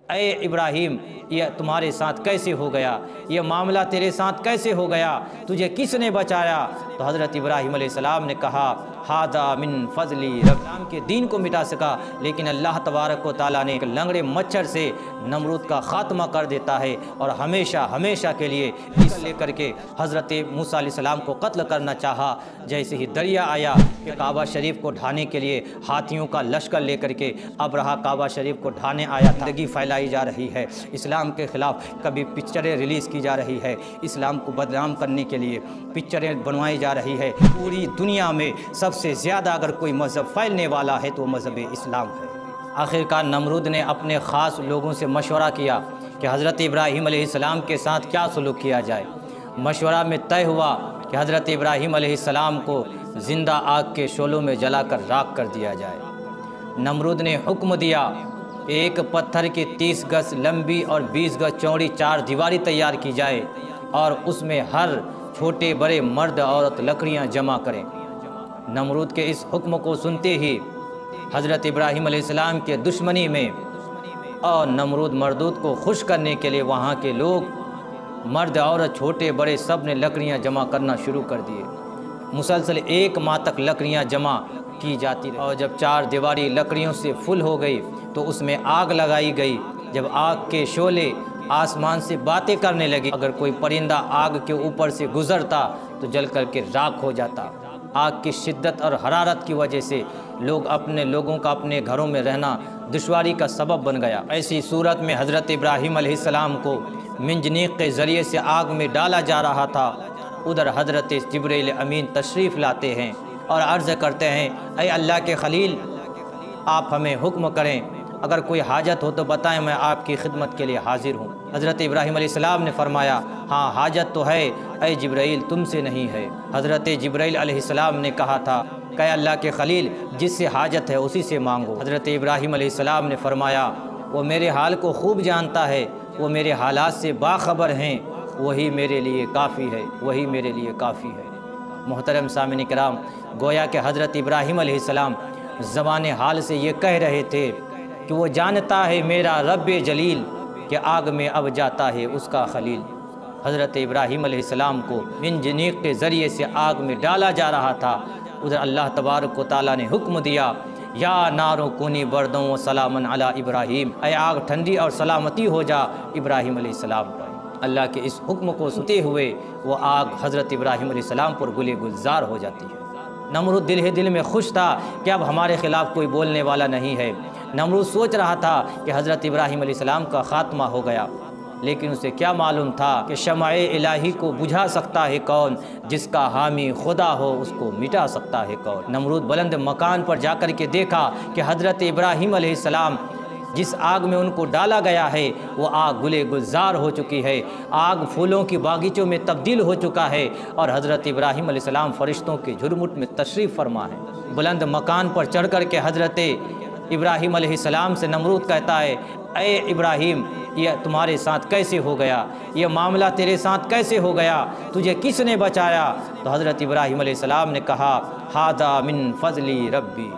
اے ابراہیم یہ تمہارے ساتھ کیسے ہو گیا، یہ معاملہ تیرے ساتھ کیسے ہو گیا، تجھے کس نے بچایا؟ تو حضرت ابراہیم علیہ السلام نے کہا ہذا من فضلی رب، اسلام کے دین کو مٹا سکا لیکن اللہ تبارک و تعالیٰ نے ایک لنگڑے مچھر سے نمرود کا خاتمہ کر دیتا ہے اور ہمیشہ ہمیشہ کے لیے اس لے کر کے حضرت موسیٰ علیہ السلام کو قتل کرنا چاہا۔ جیسے ہی دریا آیا کہ کعبہ شریف کو ڈھانے کے لیے ہاتھیوں کا لشکر لے کر کے ابرہہ کعبہ شریف کو ڈھانے آیا تھا، گندگی پھیلائی جا رہی ہے، اسلام کے خلاف کبھی پکچریں ریلیز کی جا رہی ہے، اسلام کو بدنام کرنے کے لیے پکچریں بنوائی جا رہی ہے۔ پوری دنیا میں سب سے زیادہ اگر کوئی مذہب پھیلنے والا ہے تو وہ مذہب اسلام ہے۔ آخرکار نمرود نے اپنے خاص لوگوں سے مشورہ کیا کہ حضرت ابراہیم علیہ السلام کے ساتھ کیا سلوک کیا جائے۔ مشورہ میں طے ہوا کہ حضرت ابراہیم علیہ السلام کو زندہ آگ کے شعلوں میں جلا کر راکھ کر دیا جائے۔ نمرود نے حکم دیا ایک پتھر کی 30 گز لمبی اور 20 گز چوڑی 4 دیواری تیار کی جائے اور اس میں ہر چھوٹے بڑے مرد عورت لکڑیاں جمع کریں۔ نمرود کے اس حکم کو سنتے ہی حضرت ابراہیم علیہ السلام کے دشمنی میں اور نمرود مردود کو خوش کرنے کے لیے وہاں کے لوگ مرد عورت چھوٹے بڑے سب نے لکڑیاں جمع کرنا شروع کر دیے۔ مسلسل 1 ماہ تک لکڑیاں جمع کی جاتی رہی اور جب 4 دیواری لکڑیوں سے فل ہو گئی تو اس میں آگ لگائی گئی۔ جب آگ کے شعلے آسمان سے باتیں کرنے لگے، اگر کوئی پرندہ آگ کے اوپر سے گزرتا تو جل کر کے راکھ ہو جاتا۔ آگ کی شدت اور حرارت کی وجہ سے لوگوں کا اپنے گھروں میں رہنا دشواری کا سبب بن گیا۔ ایسی صورت میں حضرت ابراہیم علیہ السلام کو منجنیق کے ذریعے سے آگ میں ڈالا جا رہا تھا۔ ادھر حضرت جبرائیل امین تشریف لاتے ہیں اور عرض کرتے ہیں اے اللہ کے خلیل آپ ہمیں حکم کریں، اگر کوئی حاجت ہو تو بتائیں، میں آپ کی خدمت کے لیے حاضر ہوں۔ حضرت ابراہیم علیہ السلام نے فرمایا ہاں حاجت تو ہے اے جبرائیل، تم سے نہیں ہے۔ حضرت جبرائیل علیہ السلام نے کہا تھا کہ اے اللہ کے خلیل جس سے حاجت ہے اسی سے مانگو۔ حضرت ابراہیم علیہ السلام نے فرمایا وہ میرے حال کو خوب جانتا ہے، وہ میرے حالات سے باخبر ہیں، وہی میرے لیے کافی ہے، وہی میرے لیے کافی ہے۔ محترم سامعین کرام، گویا کہ حضرت ابراہیم علیہ السلام زبان حال سے یہ کہہ رہے تھے کہ وہ جانتا ہے میرا رب جلیل کہ آگ میں اب جاتا ہے اس کا خلیل۔ حضرت ابراہیم علیہ السلام کو منجنیق کے ذریعے سے آگ میں ڈالا جا رہا تھا۔ ادھر اللہ تبارک و تعالیٰ نے حکم دیا یا نارو کونی بردوں و سلامن علی ابراہیم، اے آگ ٹھنڈی اور سلامتی ہو جا ابراہیم علیہ السلام پر۔ اللہ کے اس حکم کو سنتے ہوئے وہ آگ حضرت ابراہیم علیہ السلام پر گلے گلزار ہو جاتی ہے۔ نمرود دل ہی دل میں خوش تھا کہ اب ہمارے خلاف کوئی بولنے والا نہیں ہے۔ نمرود سوچ رہا تھا کہ حضرت ابراہیم علیہ السلام کا خاتمہ ہو گیا، لیکن اسے کیا معلوم تھا کہ شمع الہی کو بجھا سکتا ہے کون، جس کا حامی خدا ہو اس کو مٹا سکتا ہے کون۔ نمرود بلند مکان پر جا کر کے دیکھا کہ حضرت ابراہیم علیہ السلام جس آگ میں ان کو ڈالا گیا ہے وہ آگ گلے گلزار ہو چکی ہے، آگ پھولوں کی باغیچوں میں تبدیل ہو چکا ہے اور حضرت ابراہیم علیہ السلام فرشتوں کے جھرمٹ میں تشریف فرما ہے۔ بلند مکان پر چڑھ کر کے حضرت ابراہیم علیہ السلام سے نمرود کہتا ہے اے ابراہیم یہ تمہارے ساتھ کیسے ہو گیا، یہ معاملہ تیرے ساتھ کیسے ہو گیا، تجھے کس نے بچایا؟ تو حضرت ابراہیم علیہ السلام نے کہا ھذا من فضلی ربی۔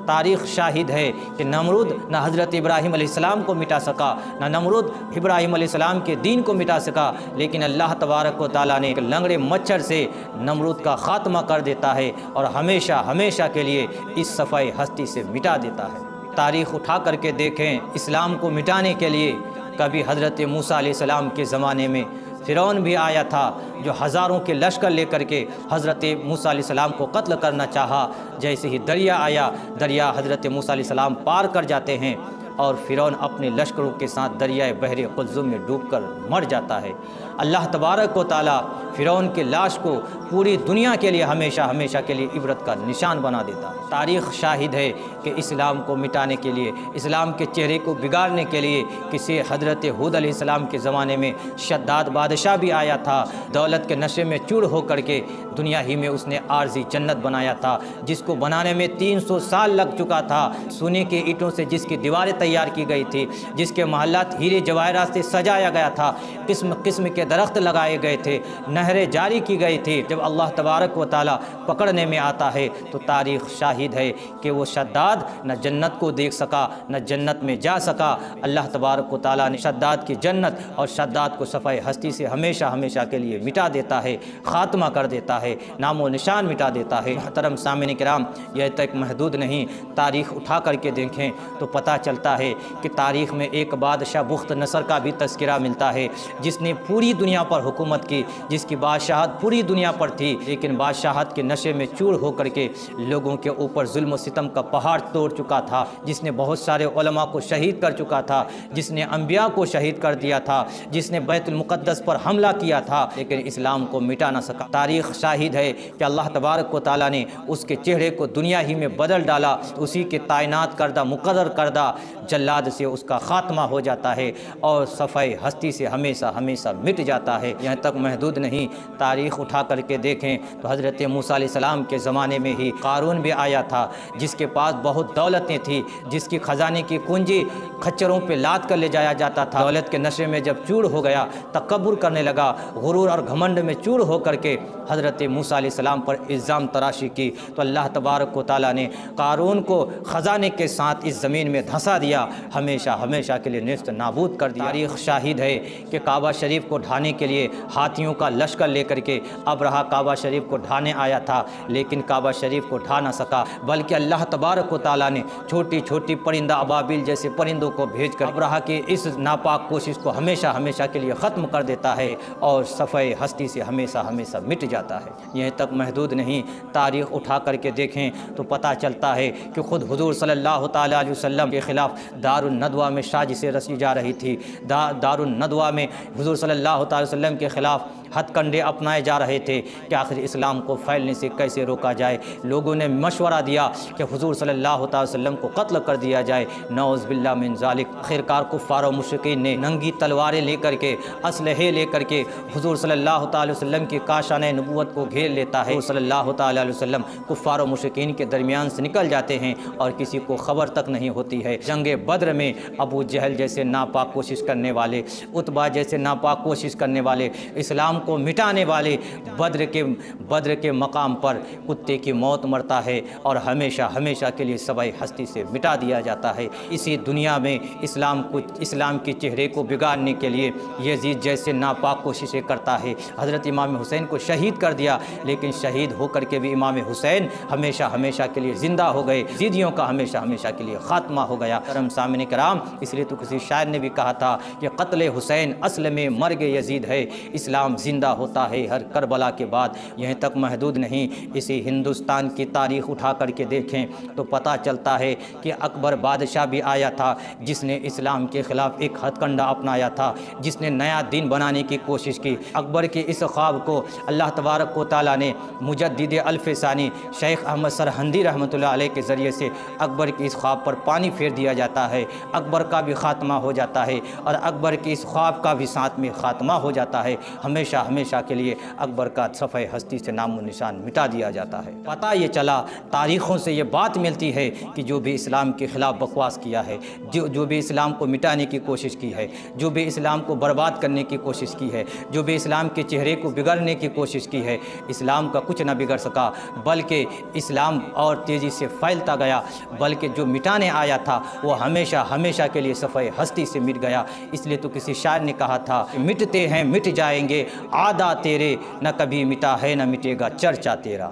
تاریخ شاہد ہے کہ نمرود نہ حضرت ابراہیم علیہ السلام کو مٹا سکا، نہ نمرود ابراہیم علیہ السلام کے دین کو مٹا سکا، لیکن اللہ تبارک و تعالیٰ نے ایک لنگڑے مچھر سے نمرود کا خاتمہ کر دیتا ہے اور ہمیشہ ہمیشہ کے لیے اس صفحۂ ہستی سے مٹا دیتا ہے۔ تاریخ اٹھا کر کے دیکھیں، اسلام کو مٹانے کے لیے کبھی حضرت موسیٰ علیہ السلام کے زمانے میں فرعون بھی آیا تھا جو ہزاروں کے لشکر لے کر کے حضرت موسیٰ علیہ السلام کو قتل کرنا چاہا۔ جیسے ہی دریا آیا، دریا حضرت موسیٰ علیہ السلام پار کر جاتے ہیں اور فرعون اپنے لشکروں کے ساتھ دریائے بحر قلزم میں ڈوب کر مر جاتا ہے۔ اللہ تبارک و تعالیٰ فرعون کی لاش کو پوری دنیا کے لیے ہمیشہ ہمیشہ کے لیے عبرت کا نشان بنا دیتا ہے۔ تاریخ شاہد ہے کہ اسلام کو مٹانے کے لیے، اسلام کے چہرے کو بگاڑنے کے لیے کسی حضرت ہود علیہ السلام کے زمانے میں شداد بادشاہ بھی آیا تھا، دولت کے نشے میں چور ہو کر کے دنیا ہی میں اس نے عارضی جنت بنایا تھا، جس کو بنانے میں 300 سال لگ چکا تھا۔ سونے کے اینٹوں سے جس کی دیواریں تیار کی گئی تھی، جس کے محلات ہیرے جواہرات سے سجایا گیا تھا، قسم قسم کے درخت لگائے گئے تھے، نہریں جاری کی گئی تھی، جب اللہ تبارک و تعالیٰ پکڑنے میں آتا ہے تو تاریخ شاہد ہے کہ وہ شداد نہ جنت کو دیکھ سکا نہ جنت میں جا سکا۔ اللہ تبارک و تعالیٰ نے شداد کی جنت اور شداد کو صفحہ ہستی سے ہمیشہ ہمیشہ کے لیے مٹا دیتا ہے، خاتمہ کر دیتا ہے، نام و نشان مٹا دیتا ہے۔ محترم سامعین کرام، یہ تک محدود نہیں، تاریخ اٹھا کر کے دیکھیں تو پتہ چلتا ہے کہ تاریخ میں ایک بادشاہ بخت نصر کا بھی تذکرہ ملتا ہے، جس نے پوری دنیا پر حکومت کی، جس کی بادشاہت پوری دنیا پر تھی، لیکن بادشاہت کے نشے میں چور ہو کر کے لوگوں کے اوپر ظلم و ستم کا پہاڑ توڑ چکا تھا، جس نے بہت سارے علماء کو شہید کر چکا تھا، جس نے انبیاء کو شہید کر دیا تھا، جس نے بیت المقدس پر حملہ کیا تھا، لیکن اسلام کو مٹا نہ سکا۔ تاریخ شاہد ہے کہ اللہ تبارک و تعالیٰ نے اس کے چہرے کو دنیا ہی میں بدل ڈالا، اسی کے تعینات کردہ مقرر کردہ جلاد سے اس کا خاتمہ ہو جاتا ہے اور صفحہ ہستی سے ہمیشہ ہمیشہ مٹ جاتا ہے۔ یہاں تک محدود نہیں، تاریخ اٹھا کر کے دیکھیں تو حضرت موسیٰ علیہ السلام کے زمانے میں ہی قارون بھی آیا تھا، جس کے پاس بہت دولتیں تھیں، جس کی خزانے کی کنجی کھچروں پہ لاد کر لے جایا جاتا تھا۔ دولت کے نشے میں جب چور ہو گیا، تکبر کرنے لگا، غرور اور گھمنڈ میں چور ہو کر کے حضرت موسیٰ علیہ السلام پر الزام تراشی کی، تو اللہ تبارک و تعالیٰ نے قارون کو خزانے کے ساتھ اس زمین میں دھنسا دیا، ہمیشہ ہمیشہ کے لیے نیست نابود کر دیا۔ تاریخ شاہد ہے کہ کعبہ شریف کو ڈھانے کے لیے ہاتھیوں کا لشکر لے کر کے ابرہہ کعبہ شریف کو ڈھانے آیا تھا، لیکن کعبہ شریف کو ڈھا نہ سکا، بلکہ اللہ تبارک و تعالیٰ نے چھوٹی چھوٹی پرندہ ابابیل جیسے پرندوں کو بھیج کر ابرہہ کی اس ناپاک کوشش کو ہمیشہ ہمیشہ کے لیے ختم کر دیتا ہے اور صفحہ ہستی سے ہمیشہ ہمیشہ مٹ جاتا ہے۔ یہیں تک محدود نہیں، تاریخ اٹھا کر کے دیکھیں تو پتہ چلتا ہے کہ خود حضور صلی اللہ تعالیٰ علیہ وسلم کے خلاف دار الندوہ میں سازشیں رچی جا رہی تھی۔ دار الندوہ میں حضور صلی اللہ تعالیٰ علیہ وسلم کے خلاف ہتھ کنڈے اپنائے جا رہے تھے کہ آخر اسلام کو پھیلنے سے کیسے روکا جائے۔ لوگوں نے مشورہ دیا کہ حضور صلی اللہ تعالی وسلم کو قتل کر دیا جائے، نعوذ باللہ من ذالک۔ آخرکار کفار و مشرکین نے ننگی تلواریں لے کر کے، اسلحے لے کر کے حضور صلی اللہ تعالی وسلم کی کاشان نبوت کو گھیر لیتا ہے۔ حضور صلی اللہ تعالی علیہ وسلم کفار و مشرکین کے درمیان سے نکل جاتے ہیں اور کسی کو خبر تک نہیں ہوتی ہے۔ جنگ بدر میں ابو جہل جیسے ناپاک کوشش کرنے والے، عتبہ جیسے ناپاک کوشش کرنے والے، اسلام کو مٹانے والے، بدر کے مقام پر کتے کی موت مرتا ہے اور ہمیشہ ہمیشہ کے لیے سبع ہستی سے مٹا دیا جاتا ہے۔ اسی دنیا میں اسلام کے چہرے کو بگاڑنے کے لیے یزید جیسے ناپاک کوششیں کرتا ہے۔ حضرت امام حسین کو شہید کر دیا، لیکن شہید ہو کر کے بھی امام حسین ہمیشہ ہمیشہ کے لیے زندہ ہو گئے، یزیدیوں کا ہمیشہ ہمیشہ کے لیے خاتمہ ہو گیا۔ کرم سامعین کرام، اس لیے تو کسی شاعر نے بھی کہا تھا کہ قتل حسین اصل میں مرگ یزید ہے، اسلام زندہ ہوتا ہے ہر کربلا کے بعد۔ یہیں تک محدود نہیں، اسی ہندوستان کی تاریخ اٹھا کر کے دیکھیں تو پتہ چلتا ہے کہ اکبر بادشاہ بھی آیا تھا، جس نے اسلام کے خلاف ایک ہتھ کنڈہ اپنایا تھا، جس نے نیا دین بنانے کی کوشش کی۔ اکبر کے اس خواب کو اللہ تبارک و تعالیٰ نے مجدد الف ثانی شیخ احمد سرہندی رحمۃ اللہ علیہ کے ذریعے سے اکبر کی اس خواب پر پانی پھیر دیا جاتا ہے، اکبر کا بھی خاتمہ ہو جاتا ہے اور اکبر کی اس خواب کا بھی ساتھ میں خاتمہ ہو جاتا ہے۔ ہمیشہ ہمیشہ کے لیے اکبر کا صفحہ ہستی سے نام و نشان مٹا دیا جاتا ہے۔ پتہ یہ چلا، تاریخوں سے یہ بات ملتی ہے کہ جو بھی اسلام کے خلاف بکواس کیا ہے، جو بھی اسلام کو مٹانے کی کوشش کی ہے، جو بھی اسلام کو برباد کرنے کی کوشش کی ہے، جو بھی اسلام کے چہرے کو بگڑنے کی کوشش کی ہے، اسلام کا کچھ نہ بگڑ سکا، بلکہ اسلام اور تیزی سے پھیلتا گیا، بلکہ جو مٹانے آیا تھا وہ ہمیشہ ہمیشہ کے لیے صفحہ ہستی سے مٹ گیا۔ اس لیے تو کسی شاعر نے کہا تھا، مٹتے ہیں مٹ جائیں گے عادہ تیرے، نہ کبھی مٹا ہے نہ مٹے گا چرچا تیرا۔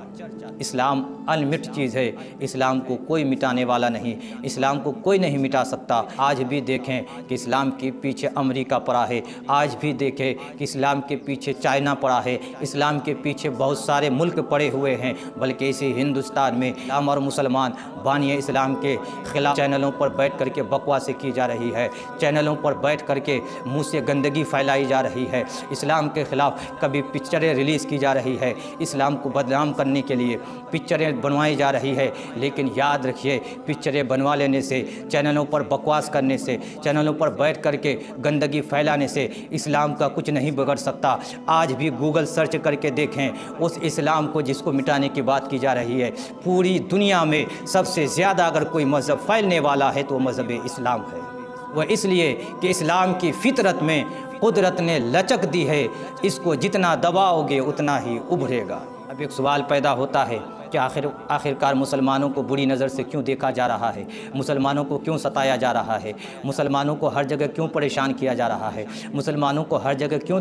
اسلام انمٹ چیز ہے، اسلام کو کوئی مٹانے والا نہیں، اسلام کو کوئی نہیں مٹا سکتا۔ آج بھی دیکھیں کہ اسلام کے پیچھے امریکہ پڑا ہے، آج بھی دیکھیں کہ اسلام کے پیچھے چائنا پڑا ہے، اسلام کے پیچھے بہت سارے ملک پڑے ہوئے ہیں، بلکہ اسی ہندوستان میں اسلام اور مسلمان بانی اسلام کے خلاف چینلوں پر بیٹھ کر کے بکواسیں کی جا رہی ہے، چینلوں پر بیٹھ کر کے منہ سے گندگی پھیلائی جا رہی ہے، اسلام کے خلاف کبھی پکچریں ریلیز کی جا رہی ہے، اسلام کو بدنام کرنے کے لیے پکچریں بنوائی جا رہی ہے۔ لیکن یاد رکھیے، پکچریں بنوا لینے سے، چینلوں پر بکواس کرنے سے، چینلوں پر بیٹھ کر کے گندگی پھیلانے سے اسلام کا کچھ نہیں بگڑ سکتا۔ آج بھی گوگل سرچ کر کے دیکھیں، اس اسلام کو جس کو مٹانے کی بات کی جا رہی ہے، پوری دنیا میں سب سے زیادہ اگر کوئی مذہب پھیلنے والا ہے تو وہ مذہب اسلام ہے۔ وہ اس لیے کہ اسلام کی فطرت میں قدرت نے لچک دی ہے، اس کو جتنا دباؤ گے اتنا ہی ابھرے گا۔ اب ایک سوال پیدا ہوتا ہے کہ آخرکار مسلمانوں کو بری نظر سے کیوں دیکھا جا رہا ہے؟ مسلمانوں کو کیوں ستایا جا رہا ہے؟ مسلمانوں کو ہر جگہ کیوں پریشان کیا جا رہا ہے؟ مسلمانوں کو ہر جگہ کیوں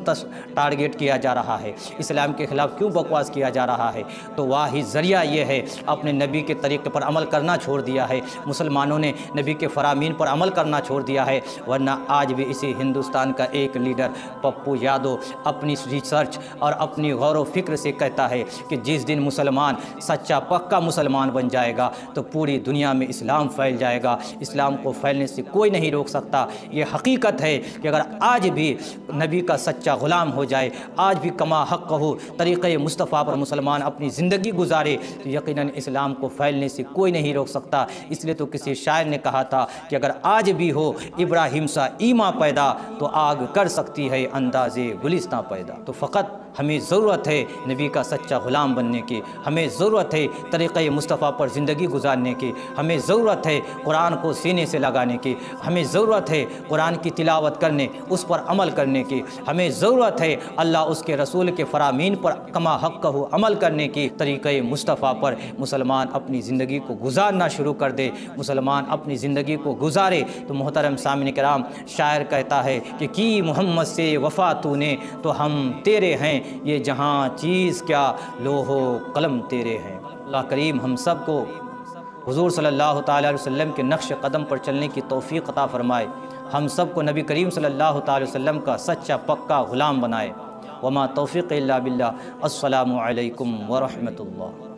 ٹارگیٹ کیا جا رہا ہے؟ اسلام کے خلاف کیوں بکواس کیا جا رہا ہے؟ تو واحد ذریعہ یہ ہے، اپنے نبی کے طریقے پر عمل کرنا چھوڑ دیا ہے، مسلمانوں نے نبی کے فرامین پر عمل کرنا چھوڑ دیا ہے۔ ورنہ آج بھی اسی ہندوستان کا ایک لیڈر پپو یادو اپنی ریسرچ اور اپنی غور و فکر سے کہتا ہے کہ جس دن مسلمان سچا پکا مسلمان بن جائے گا تو پوری دنیا میں اسلام پھیل جائے گا، اسلام کو پھیلنے سے کوئی نہیں روک سکتا۔ یہ حقیقت ہے کہ اگر آج بھی نبی کا سچا غلام ہو جائے، آج بھی کما حق ہو طریقۂ مصطفیٰ پر مسلمان اپنی زندگی گزارے تو یقیناً اسلام کو پھیلنے سے کوئی نہیں روک سکتا۔ اس لیے تو کسی شاعر نے کہا تھا کہ اگر آج بھی ہو ابراہیم سا ایمان پیدا تو آگ کر سکتی ہے اندازے گلستاں پیدا۔ تو فقط ہمیں ضرورت ہے نبی کا سچا غلام بننے کی، ہمیں ضرورت ہے طریقۂ مصطفیٰ پر زندگی گزارنے کی، ہمیں ضرورت ہے قرآن کو سینے سے لگانے کی، ہمیں ضرورت ہے قرآن کی تلاوت کرنے، اس پر عمل کرنے کی، ہمیں ضرورت ہے اللہ اس کے رسول کے فرامین پر کما حق ہو عمل کرنے کی۔ طریقۂ مصطفیٰ پر مسلمان اپنی زندگی کو گزارنا شروع کر دے، مسلمان اپنی زندگی کو گزارے تو محترم سامعین کرام، شاعر کہتا ہے کہ کی محمد سے وفا تو نے تو ہم تیرے ہیں، یہ جہاں چیز کیا لوح و قلم تیرے ہیں۔ اللہ کریم ہم سب کو حضور صلی اللہ تعالیٰ علیہ وسلم کے نقش قدم پر چلنے کی توفیق عطا فرمائے، ہم سب کو نبی کریم صلی اللہ تعالیٰ علیہ وسلم کا سچا پکا غلام بنائے۔ وما توفیق الا باللہ۔ السلام علیکم ورحمۃ اللہ۔